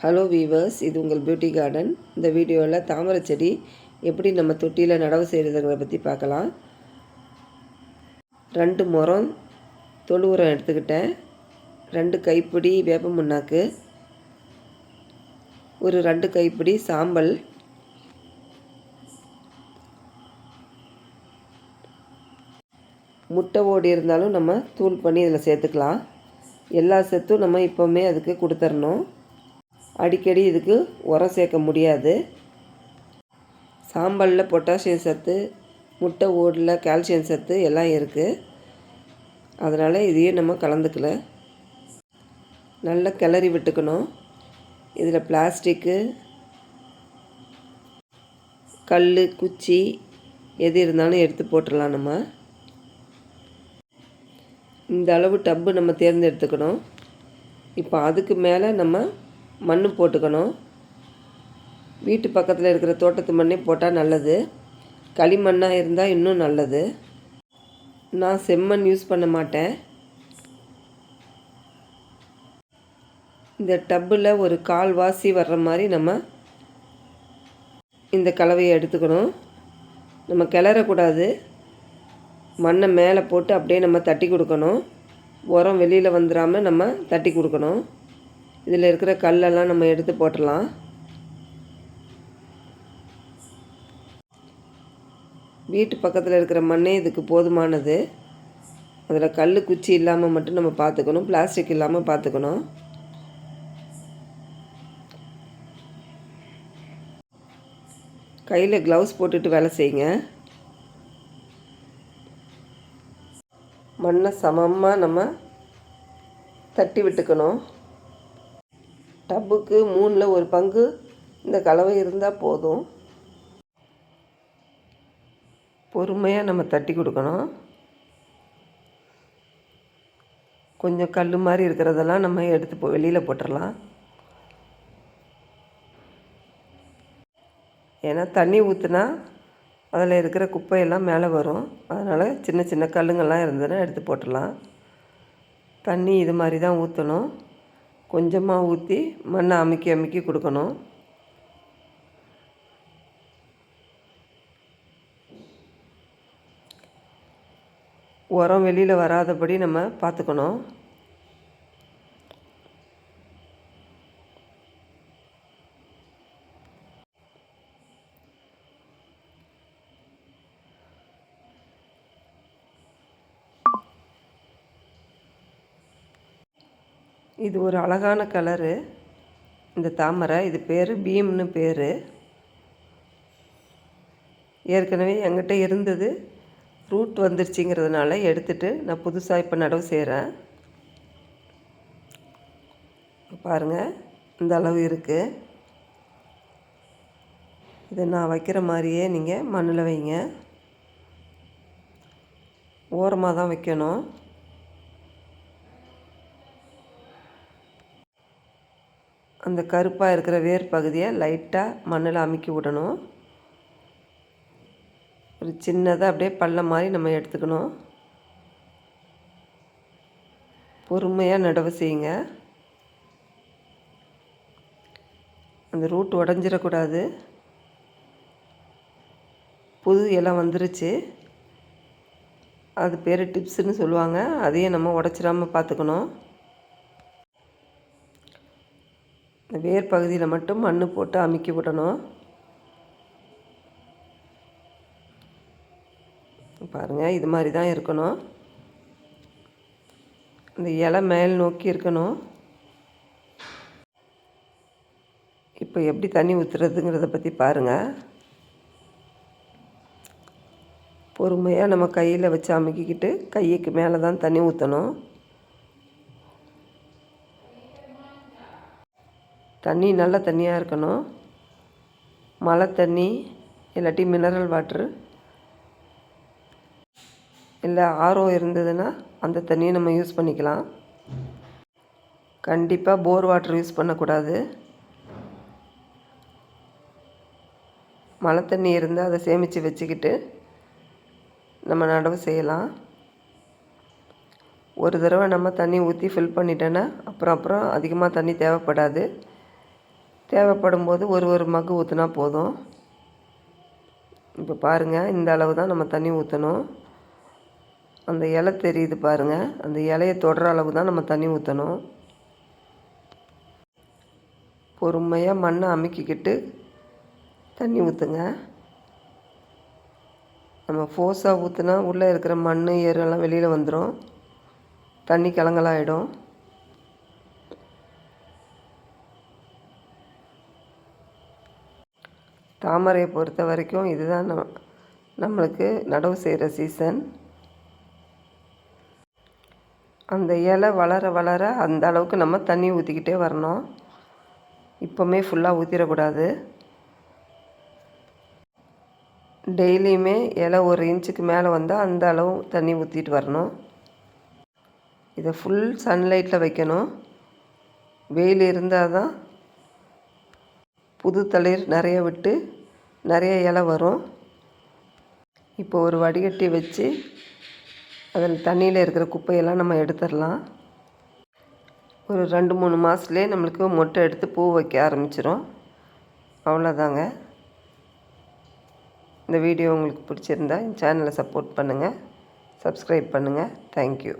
Hello viewers, இது உங்கள் beauty garden. இந்த வீடியோவில் தாமரை செடி எப்படி நம்ம தொட்டியில் நடவு செய்கிறதுங்கிறத பற்றி பார்க்கலாம். 2 முறம் தொழு உரம் எடுத்துக்கிட்டேன், 2 கைப்பிடி வேப்ப முன்னாக்கு, ஒரு 2 கைப்பிடி சாம்பல், முட்டை ஓடி இருந்தாலும் நம்ம தூள் பண்ணி இதில் சேர்த்துக்கலாம். எல்லா சத்தும் நம்ம இப்போவுமே அதுக்கு கொடுத்துடணும். அடிக்கடி இதுக்கு உரம் சேர்க்க முடியாது. சாம்பலில் பொட்டாசியம் சத்து, முட்டை ஓடில் கால்சியம் சத்து எல்லாம் இருக்குது. அதனால் இதையும் நம்ம கலந்துக்கல. நல்லா கிளறி விட்டுக்கணும். இதில் பிளாஸ்டிக்கு, கல், குச்சி எது இருந்தாலும் எடுத்து போட்டுடலாம். நம்ம இந்த அளவு டப்பு நம்ம தேர்ந்தெடுத்துக்கணும். இப்போ அதுக்கு மேலே நம்ம மண் போட்டுக்கணும். வீட்டு பக்கத்தில் இருக்கிற தோட்டத்து மண்ணே போட்டால் நல்லது. களிமண்ணாக இருந்தால் இன்னும் நல்லது. நான் செம்மண் யூஸ் பண்ண மாட்டேன். இந்த டப்பில் ஒரு கால்வாசி வர்ற மாதிரி நம்ம இந்த கலவையை எடுத்துக்கணும். நம்ம கிளறக்கூடாது. மண்ணை மேலே போட்டு அப்படியே நம்ம தட்டி கொடுக்கணும். உரம் வெளியில் வந்துடாமல் நம்ம தட்டி கொடுக்கணும். இதில் இருக்கிற கல்லெல்லாம் நம்ம எடுத்து போட்டுடலாம். வீட்டு பக்கத்தில் இருக்கிற மண்ணே இதுக்கு போதுமானது. அதில் கல், குச்சி இல்லாமல் மட்டும் நம்ம பார்த்துக்கணும். பிளாஸ்டிக் இல்லாமல் பார்த்துக்கணும். கையில் க்ளவுஸ் போட்டுட்டு வேலை செய்யுங்க. மண்ணை சமமாக நம்ம தட்டி விட்டுக்கணும். டப்புக்கு 3ல் 1 பங்கு இந்த கலவை இருந்தால் போதும். பொறுமையாக நம்ம தட்டி கொடுக்கணும். கொஞ்சம் கல் மாதிரி இருக்கிறதெல்லாம் நம்ம எடுத்து வெளியில் போட்டுடலாம். ஏன்னா தண்ணி ஊற்றுனா அதில் இருக்கிற குப்பையெல்லாம் மேலே வரும். அதனால் சின்ன சின்ன கல்லுங்கள்லாம் இருந்ததுன்னா எடுத்து போட்டுடலாம். தண்ணி இது மாதிரி தான் ஊற்றணும். கொஞ்சமாக ஊற்றி மண்ணை அமுக்கி அமுக்கி கொடுக்கணும். உரம் வெளியில் வராதபடி நம்ம பார்த்துக்கணும். இது ஒரு அழகான கலரு. இந்த தாமரை, இது பேர் பீம்னு பேர். ஏற்கனவே என்கிட்ட இருந்தது, ரூட் வந்துருச்சுங்கிறதுனால எடுத்துகிட்டு நான் புதுசாக இப்போ நடவு செய்கிறேன். பாருங்கள், இந்த அளவு இருக்குது. இதை நான் வைக்கிற மாதிரியே நீங்கள் மண்ணில் வைங்க. ஓரமாக தான் வைக்கணும். அந்த கருப்பாக இருக்கிற வேர் பகுதியை லைட்டாக மண்ணில் அமுக்கி விடணும். ஒரு சின்னதாக அப்படியே பள்ளம் மாதிரி நம்ம எடுத்துக்கணும். பொறுமையாக நடவு செய்யுங்க. அந்த ரூட் உடஞ்சிடக்கூடாது. புது இலை வந்துருச்சு, அது பேர் டிப்ஸுன்னு சொல்லுவாங்க. அதையும் நம்ம உடச்சிடாமல் பார்த்துக்கணும். இந்த வேர் பகுதியில் மட்டும் மண் போட்டு அமுக்கி விடணும். பாருங்கள், இது மாதிரி தான் இருக்கணும். இந்த இலை மேல் நோக்கி இருக்கணும். இப்போ எப்படி தண்ணி ஊற்றுறதுங்கிறத பற்றி பாருங்கள். பொறுமையாக நம்ம கையில் வச்சு அமுக்கிக்கிட்டு கைக்கு மேலே தான் தண்ணி ஊற்றணும். தண்ணி நல்ல தண்ணியாக இருக்கணும். மழை தண்ணி இல்லாட்டி மினரல் வாட்ரு இல்லை ஆரோ இருந்ததுன்னா அந்த தண்ணியை நம்ம யூஸ் பண்ணிக்கலாம். கண்டிப்பாக போர் வாட்டர் யூஸ் பண்ணக்கூடாது. மழை தண்ணி இருந்தால் அதை சேமித்து வச்சுக்கிட்டு நம்ம நடவு செய்யலாம். ஒரு தடவை நம்ம தண்ணி ஊற்றி ஃபில் பண்ணிட்டோன்னா அப்புறம் அதிகமாக தண்ணி தேவைப்படாது. தேவைப்படும் போது ஒரு மக்கு ஊற்றினா போதும். இப்போ பாருங்கள், இந்த அளவு தான் நம்ம தண்ணி ஊற்றணும். அந்த இலை தெரியுது பாருங்கள், அந்த இலையை தொடுற அளவு தான் நம்ம தண்ணி ஊற்றணும். பொறுமையாக மண்ணை அமுக்கிக்கிட்டு தண்ணி ஊற்றுங்க. நம்ம ஃபோர்ஸாக ஊற்றுனா உள்ளே இருக்கிற மண் எருலாம் வெளியில் வந்துடும், தண்ணி கலங்கலாயிடும். தாமரையை பொறுத்த வரைக்கும் இதுதான் நம்மளுக்கு நடவு செய்கிற சீசன். அந்த இலை வளர வளர அந்த அளவுக்கு நம்ம தண்ணி ஊற்றிக்கிட்டே வரணும். இப்போவுமே ஃபுல்லாக ஊற்றிடக்கூடாது. டெய்லியுமே இலை 1 இன்ச்சுக்கு மேலே வந்தால் அந்த அளவு தண்ணி ஊற்றிட்டு வரணும். இதை ஃபுல் சன்லைட்டில் வைக்கணும். வெயில் இருந்தால் தான் புது தளிர் நிறைய விட்டு நிறைய இலை வரும். இப்போ ஒரு வடிகட்டி வச்சு அதில் தண்ணியில் இருக்கிற குப்பையெல்லாம் நம்ம எடுத்துடலாம். ஒரு 2-3 மாதத்துலேயே நம்மளுக்கு மொட்டை எடுத்து பூ வைக்க ஆரம்பிச்சிடும். அவ்வளோதாங்க. இந்த வீடியோ உங்களுக்கு பிடிச்சிருந்தா என் சேனலை சப்போர்ட் பண்ணுங்கள், சப்ஸ்கிரைப் பண்ணுங்கள். தேங்க்யூ.